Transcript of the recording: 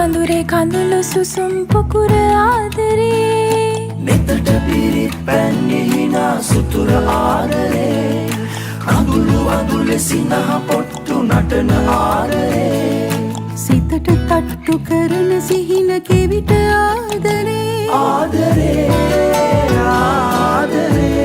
වඳුරේ කඳුළු සුසුම් පුකුර ආදරේ නෙතට පිරිත් පැන්නේ හිනා සුතුර ආදරේ කඳුළු වඳුලේ සිනහ පොට්ටු නටන ආදරේ සිතට තට්ටු කරන සිහින කෙවිට ආදරේ ආදරේ ආදරේ